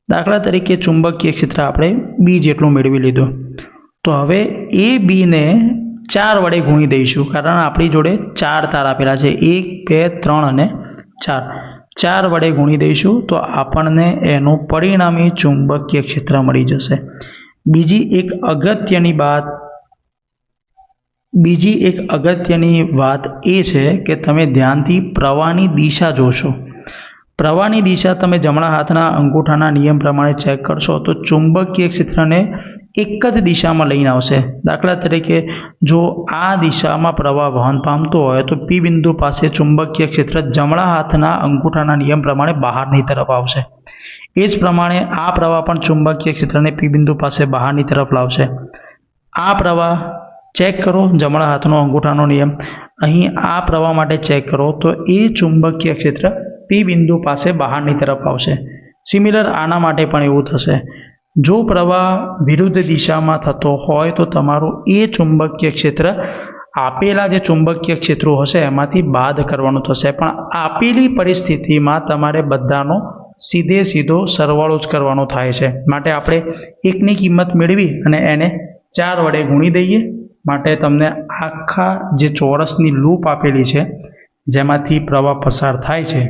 દાખલા તરીકે ચુંબકીય ક્ષેત્ર આપણે B જેટલું મેળવી લીધું. તો હવે એ બીને 4 વડે ગુણી દઈશું, કારણ આપણી જોડે 4 તાર આપેલા છે. 1, 2, 3 અને 4. 4 વડે ગુણી દઈશું તો આપણને એનું પરિણામી ચુંબકીય ક્ષેત્ર મળી જશે. બીજી એક અગત્યની વાત બીજી એક અગત્યની વાત એ છે કે તમે ધ્યાનથી પ્રવાહની દિશા જોશો. પ્રવાહની દિશા તમે જમણા હાથના અંગૂઠાના નિયમ પ્રમાણે ચેક કરશો તો ચુંબકીય ક્ષેત્રને એક જ દિશામાં લઈને આવશે. દાખલા તરીકે જો આ દિશામાં પ્રવાહ વહન પામતો હોય તો પી બિંદુ પાસે ચુંબકીય ક્ષેત્ર જમણા હાથના અંગૂઠાના નિયમ પ્રમાણે બહારની તરફ આવશે. એ જ પ્રમાણે આ પ્રવાહ પણ ચુંબકીય ક્ષેત્રને પી બિંદુ પાસે બહારની તરફ લાવશે. આ પ્રવાહ ચેક કરો, જમણા હાથનો અંગૂઠાનો નિયમ. અહીં આ પ્રવાહ માટે ચેક કરો તો એ ચુંબકીય ક્ષેત્ર પી બિંદુ પાસે બહારની તરફ આવશે. સિમિલર આના માટે પણ એવું થશે. જો પ્રવાહ વિરુદ્ધ દિશામાં થતો હોય તો તમારું એ ચુંબકીય ક્ષેત્ર આપેલા જે ચુંબકીય ક્ષેત્રો હશે એમાંથી બાદ કરવાનું થશે. પણ આપેલી પરિસ્થિતિમાં તમારે બધાનો સીધો સરવાળો જ કરવાનો થાય છે. માટે આપણે એકની કિંમત મેળવી અને એને 4 વડે ગુણી દઈએ. માટે તમને આખા જે ચોરસની લૂપ આપેલી છે જેમાંથી પ્રવાહ પસાર થાય છે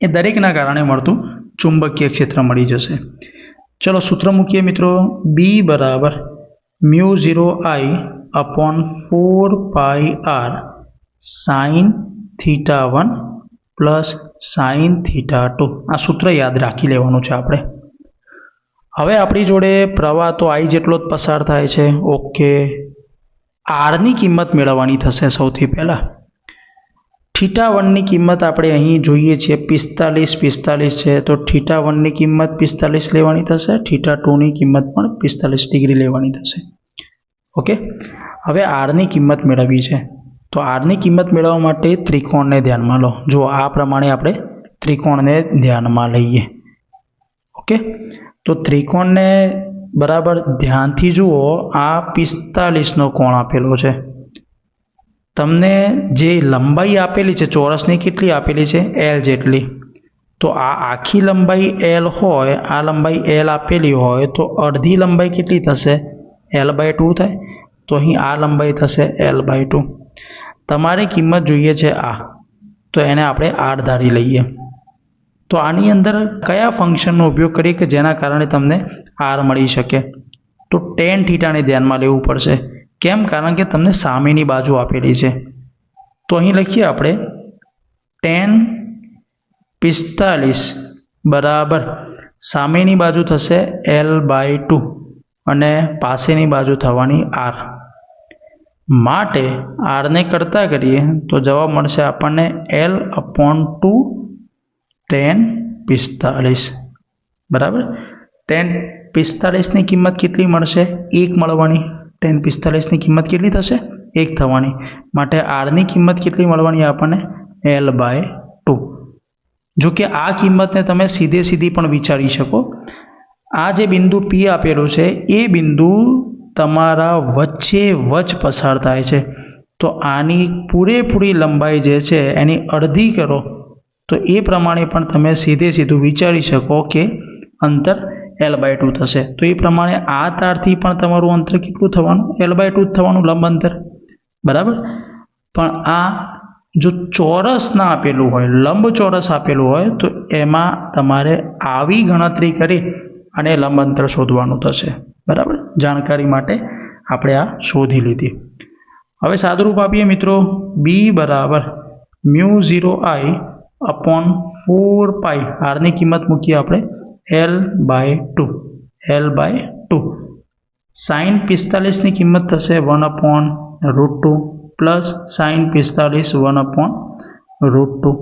એ દરેકના કારણે મળતું ચુંબકીય ક્ષેત્ર મળી જશે. ચલો સૂત્ર મૂકીએ મિત્રો. બી બરાબર μ0I/4πr sin θ1 પ્લસ sin θ2. આ સૂત્ર યાદ રાખી લેવાનું છે આપણે. હવે આપણી જોડે પ્રવાહ તો I જેટલો જ પસાર થાય છે. ઓકે, આરની કિંમત મેળવવાની થશે. સૌથી પહેલાં θ1ની કિંમત આપણે અહીં જોઈએ છીએ 45 છે તો θ1ની કિંમત 45 લેવાની થશે. θ2ની કિંમત પણ 45 ડિગ્રી લેવાની થશે. ઓકે, હવે આરની કિંમત મેળવવી છે તો આરની કિંમત મેળવવા માટે ત્રિકોણને ધ્યાનમાં લો. જો આ પ્રમાણે આપણે ત્રિકોણને ધ્યાનમાં લઈએ. ઓકે, તો ત્રિકોણને બરાબર ધ્યાનથી જુઓ. આ 45નો કોણ આપેલો છે. તમને જે લંબાઈ આપેલી છે ચોરસની કેટલી આપેલી છે? L જેટલી. તો આ આખી લંબાઈ L હોય, આ લંબાઈ L આપેલી હોય તો અડધી લંબાઈ કેટલી થશે? L/2 થાય. તો અહીં આ લંબાઈ થશે L/2. તમારે કિંમત જોઈએ છે આ, તો એને આપણે R ધારી લઈએ. તો આની અંદર કયા ફંક્શનનો ઉપયોગ કરીએ કે જેના કારણે તમને R મળી શકે? તો tan θ ને ધ્યાનમાં લેવું પડશે. કેમ? કારણ કે તમને સામેની બાજુ આપેલી છે. તો અહીં લખીએ આપણે tan 45 બરાબર સામેની બાજુ થશે L/2 અને પાસેની બાજુ થવાની R. માટે R ને કરતા કરીએ તો જવાબ મળશે આપણને L/2 tan 45 બરાબર. tan 45ની કિંમત કેટલી મળશે? 1 મળવાની. tan 45ની કિંમત કેટલી થશે? 1 થવાની. માટે આરની કિંમત કેટલી મળવાની આપણને? L/2. જો કે આ કિંમતને તમે સીધી પણ વિચારી શકો. આ જે બિંદુ P આપેલું છે એ બિંદુ તમારા વચ્ચે પસાર થાય છે. તો આની પૂરેપૂરી લંબાઈ જે છે એની અડધી કરો તો એ પ્રમાણે પણ તમે સીધું વિચારી શકો કે અંતર L/2 થશે. તો એ પ્રમાણે આ તારથી પણ તમારું અંતર કેટલું થવાનું? L/2 જ થવાનું, લંબ અંતર. બરાબર. પણ આ જો ચોરસ ના આપેલું હોય, લંબચોરસ આપેલું હોય તો એમાં તમારે આવી ગણતરી કરી અને લંબ અંતર શોધવાનું થશે. બરાબર. જાણકારી માટે આપણે આ શોધી લીધી. હવે સાદુરૂપ આપીએ મિત્રો. બી બરાબર μ0I/4π આરની કિંમત મૂકીએ આપણે L/2. sin 45ની કિંમત થશે 1/√2 પ્લસ sin 45 1/√2.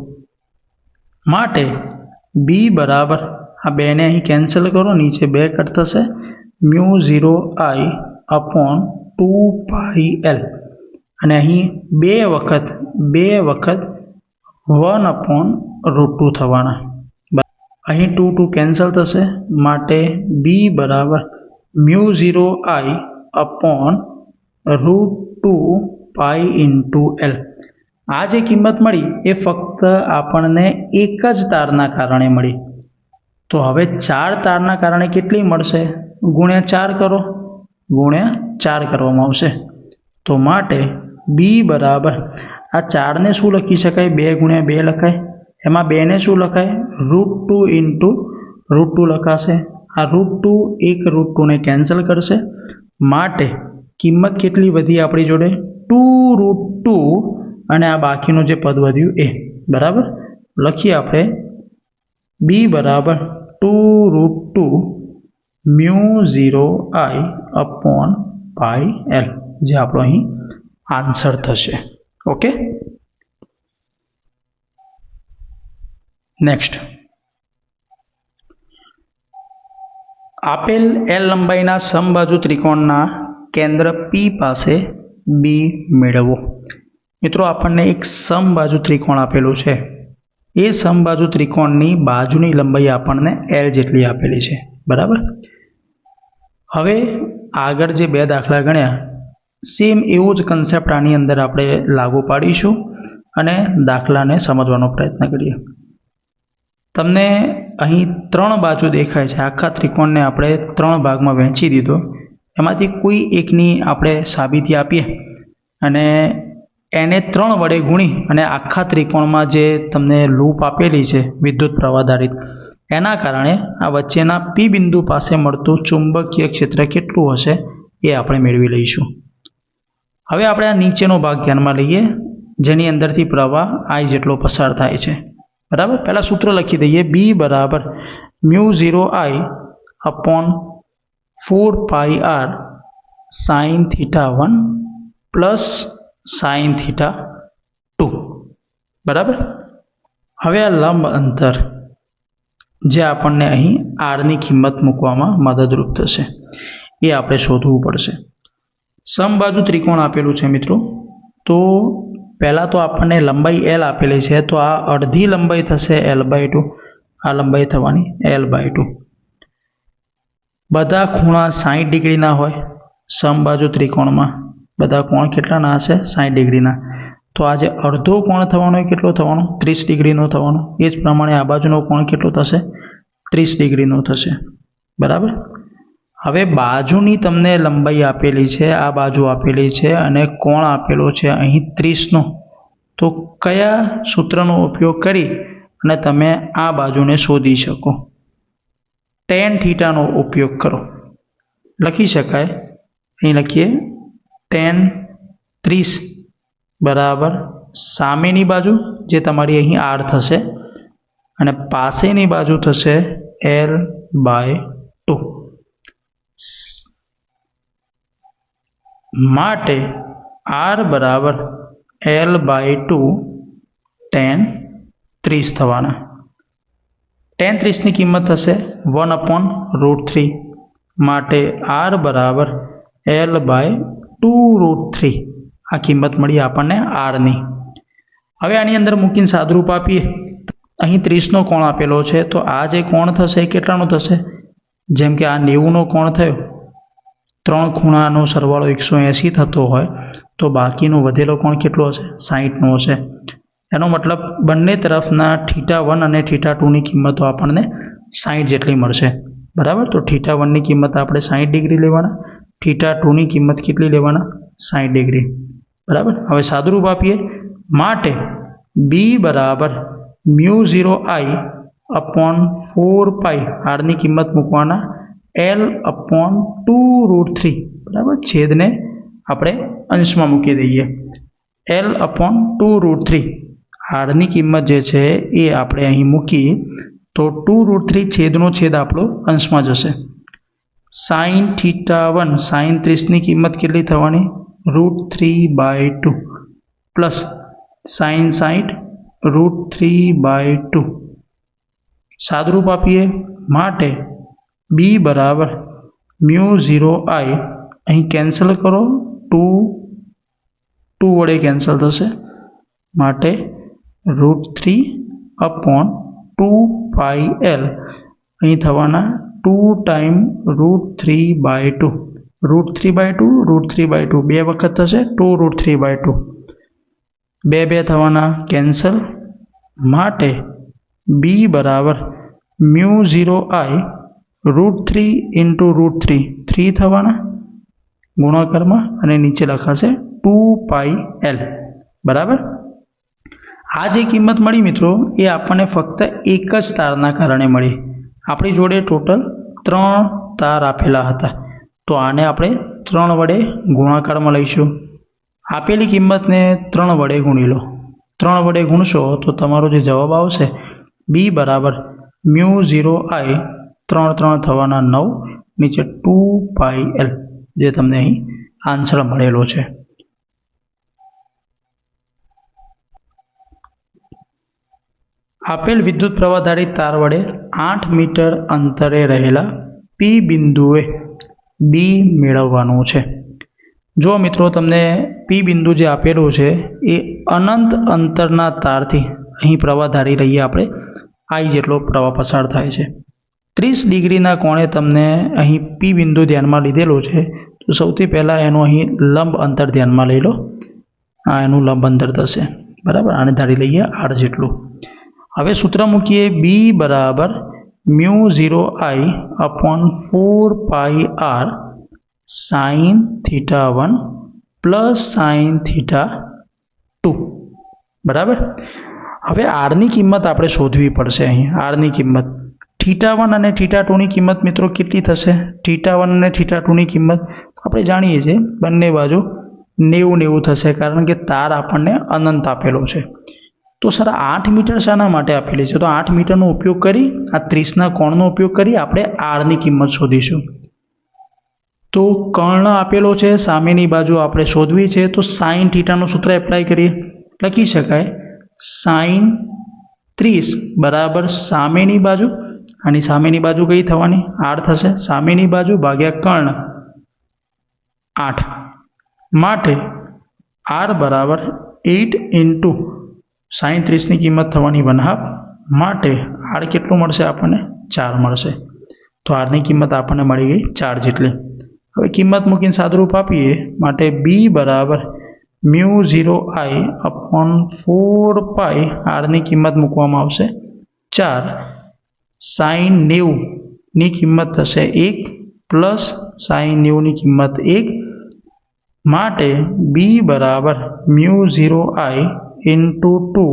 માટે બી બરાબર આ બેને અહીં કેન્સલ કરો, નીચે 2 કટ થશે. μ0I/2πL અને અહીં 2 વખત 1/√2 થવાના. અહીં 2 કેન્સલ થશે. માટે બી બરાબર μ0I/√2π×L. આ જે કિંમત મળી એ ફક્ત આપણને એક જ તારના કારણે મળી. તો હવે 4 તારના કારણે કેટલી મળશે? ગુણ્યા 4 કરો, ગુણ્યા 4 કરવામાં આવશે. તો માટે બી બરાબર આ 4ને શું લખી શકાય? 2 × 2 લખાય. એમાં 2ને શું લખાય? √2 × √2 લખાશે. આ √2 એક √2ને કેન્સલ કરશે. માટે કિંમત કેટલી વધી આપણી જોડે? 2√2 અને આ બાકીનું જે પદ વધ્યું એ. બરાબર, લખીએ આપણે b બરાબર 2√2 μ0I upon pi l, જે આપણો અહીં આન્સર થશે. Okay, next. આપેલ L લંબાઈના સમબાજુ ત્રિકોણના કેન્દ્ર P પાસે B મેળવો. મિત્રો, આપણને એક સમબાજુ ત્રિકોણ આપેલું છે. એ સમબાજુ ત્રિકોણની બાજુની લંબાઈ આપણને L જેટલી આપેલી છે. બરાબર, હવે આગળ જે બે દાખલા ગણ્યા સેમ એવો જ કન્સેપ્ટ આની અંદર આપણે લાગુ પાડીશું અને દાખલાને સમજવાનો પ્રયત્ન કરીએ. તમને અહીં 3 બાજુ દેખાય છે. આખા ત્રિકોણને આપણે 3 ભાગમાં વહેંચી દીધો. એમાંથી કોઈ એકની આપણે સાબિતી આપીએ અને એને 3 વડે ગુણી અને આખા ત્રિકોણમાં જે તમને લૂપ આપેલી છે વિદ્યુત પ્રવાહ એના કારણે આ વચ્ચેના P બિંદુ પાસે મળતું ચુંબકીય ક્ષેત્ર કેટલું હશે એ આપણે મેળવી લઈશું. હવે આપણે આ નીચેનો ભાગ ધ્યાનમાં લઈએ, જેની અંદરથી પ્રવાહ I જેટલો પસાર થાય છે. બરાબર, પહેલાં સૂત્ર લખી દઈએ. B બરાબર μ0I upon 4πr sin θ1 plus sin θ2. બરાબર, હવે આ લંબ અંતર જે આપણને અહીં આરની કિંમત મૂકવામાં મદદરૂપ થશે એ આપણે શોધવું પડશે. સમબાજુ ત્રિકોણ આપેલું છે મિત્રો, તો પહેલાં તો આપણને લંબાઈ L આપેલી છે, તો આ અડધી લંબાઈ થશે L/2, આ લંબાઈ થવાની L/2. બધા ખૂણા 60 ડિગ્રીના હોય. સમબાજુ ત્રિકોણમાં બધા કોણ કેટલાના હશે? 60 ડિગ્રીના. તો આ જે અડધો કોણ થવાનો એ કેટલો થવાનો? 30 ડિગ્રીનો થવાનો. એ જ પ્રમાણે આ બાજુનો કોણ કેટલો થશે? 30 ડિગ્રીનો થશે. બરાબર, હવે બાજુની તમને લંબાઈ આપેલી છે, આ બાજુ આપેલી છે અને કોણ આપેલો છે અહીં 30નો. તો કયા સૂત્રનો ઉપયોગ કરી અને તમે આ બાજુને શોધી શકો? tan θનો ઉપયોગ કરો. લખી શકાય, અહીં લખીએ tan 30 બરાબર સામેની બાજુ જે તમારી અહીં R થશે અને પાસેની બાજુ થશે L/2. માટે R બરાબર L/2 tan 30 થવાના. tan 30ની કિંમત થશે 1/√3. માટે R બરાબર L/2√3. આ કિંમત મળી આપણને Rની. હવે આની અંદર મૂકીને સાદરૂપ આપીએ. અહીં 30નો કોણ આપેલો છે, તો આ જે કોણ થશે એ કેટલાનો થશે? જેમ કે આ 90નો કોણ થયો, 3 ખૂણાનો સરવાળો 180 થતો હોય તો બાકીનો વધેલો કોણ કેટલો હશે? 60નો હશે. એનો મતલબ બંને તરફના θ1 અને θ2ની કિંમતો આપણને 60 જેટલી મળશે. બરાબર, તો θ1ની કિંમત આપણે 60 ડિગ્રી લેવાના, θ2ની કિંમત કેટલી લેવાના? 60 ડિગ્રી. બરાબર, હવે સાદુરૂપ આપીએ. માટે B બરાબર μ0I upon 4π, આરની કિંમત મૂકવાના L/2√3. બરાબર, છેદને આપણે અંશમાં મૂકી દઈએ. L/2√3. આરની કિંમત જે છે એ આપણે અહીં મૂકી તો 2√3 છેદનો છેદ આપણો અંશમાં જશે. sin θ1 sin 30ની કિંમત કેટલી થવાની? √3/2 પ્લસ sin 60 √3/2. સાદરૂપ આપીએ. માટે B બરાબર μ0I, અહીં કેન્સલ કરો, 2 વડે કેન્સલ થશે. માટે √3/2πL, અહીં થવાના 2 ટાઈમ √3/2. √3/2 બે વખત થશે, 2√3/2. 2 થવાના કેન્સલ. માટે B બરાબર μ0I √3 × √3 થવાના ગુણાકારમાં અને નીચે લખાશે 2πL. બરાબર, આ જે કિંમત મળી મિત્રો એ આપણને ફક્ત એક જ તારના કારણે મળી. આપણી જોડે ટોટલ 3 તાર આપેલા હતા, તો આને આપણે 3 વડે ગુણાકારમાં લઈશું. આપેલી કિંમતને 3 વડે ગુણી લો. 3 વડે ગુણશો તો તમારો જે જવાબ આવશે બી બરાબર મ્યુ 0 આઈ 3 3 થવાના 9 નીચે 2 પાઈ એલ જે તમને અહીં આન્સર મળેલો છે. આપેલ વિદ્યુત પ્રવાહધારિત તાર વડે 8 મીટર અંતરે રહેલા પી બિંદુએ બી મેળવવાનું છે. જો મિત્રો તમને પી બિંદુ જે આપેલું છે એ અનંત અંતરના તારથી અહીં પ્રવાહ ધારી લઈએ આપણે આઈ જેટલો પ્રવાહ પસાર થાય છે. 30 ડિગ્રીના કોણે તમને અહીં પી બિંદુ ધ્યાનમાં લીધેલો છે. તો સૌથી પહેલાં એનું અહીં લંબ અંતર ધ્યાનમાં લઈ લો. આ એનું લંબ અંતર થશે, બરાબર. આને ધારી લઈએ આર જેટલું. હવે સૂત્ર મૂકીએ બી બરાબર mu 0 I upon 4 pi R sine theta 1 plus sine theta 2, બરાબર. હવે આરની કિંમત આપણે શોધવી પડશે. અહીં આરની કિંમત થીટા 1 અને થીટા 2ની કિંમત મિત્રો કેટલી થશે? થીટા 1 અને થીટા 2ની કિંમત આપણે જાણીએ છીએ બંને બાજુ 90 થશે, કારણ કે તાર આપણને અનંત આપેલો છે. તો સર 8 મીટર શાના માટે આપેલી છે? તો 8 મીટરનો ઉપયોગ કરી આ 30ના કોણનો ઉપયોગ કરી આપણે આરની કિંમત શોધીશું. તો કર્ણ આપેલો છે, સામેની બાજુ આપણે શોધવી છે. તો સાઇન થીટાનું સૂત્ર એપ્લાય કરીએ. લખી શકાય સાઇન 30 બરાબર સામેની બાજુ, આની સામેની બાજુ કઈ થવાની? આર થશે. સામેની બાજુ ભાગ્યા કર્ણ 8 માટે આર બરાબર 8 ઇન્ટુ સાઇન 30ની કિંમત થવાની 1/2 માટે આર કેટલું મળશે આપણને? 4 મળશે. તો આરની કિંમત આપણને મળી ગઈ 4 જેટલી. હવે કિંમત મૂકીને સાદુરૂપ આપીએ માટે બી બરાબર મ્યુ 0 આઈ અપોન 4 પાઈ આરની કિંમત મૂકવામાં આવશે 4. સાઇન 90ની કિંમત થશે 1 પ્લસ સાઇન 90ની કિંમત 1 માટે બી બરાબર મ્યુ 0 આઈ ઇન્ટુ 2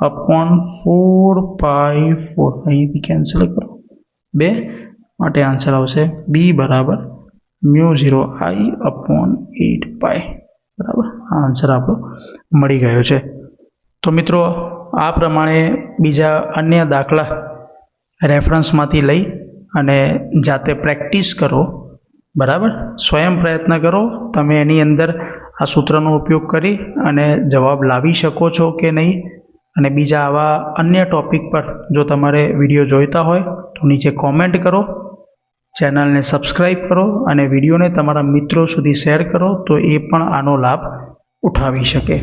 અપોન 4 પાઈ 4. અહીંથી કેન્સલ કરો 2 માટે આન્સર આવશે બી બરાબર મ્યુ 0 આઈ અપોન 8 પાઈ, બરાબર. આ આન્સર આપણો મળી ગયો છે. તો મિત્રો આ પ્રમાણે બીજા અન્ય દાખલા રેફરન્સમાંથી લઈ અને જાતે પ્રેક્ટિસ કરો, બરાબર. સ્વયં પ્રયત્ન કરો તમે એની અંદર આ સૂત્રનો ઉપયોગ કરી અને જવાબ લાવી શકો છો કે નહીં. અને બીજા આવા અન્ય ટૉપિક પર જો તમારે વિડીયો જોઈતા હોય તો નીચે કોમેન્ટ કરો, ચેનલને સબસ્ક્રાઈબ કરો અને વિડીયોને તમારા મિત્રો સુધી શેર કરો તો એ પણ આનો લાભ ઉઠાવી શકે.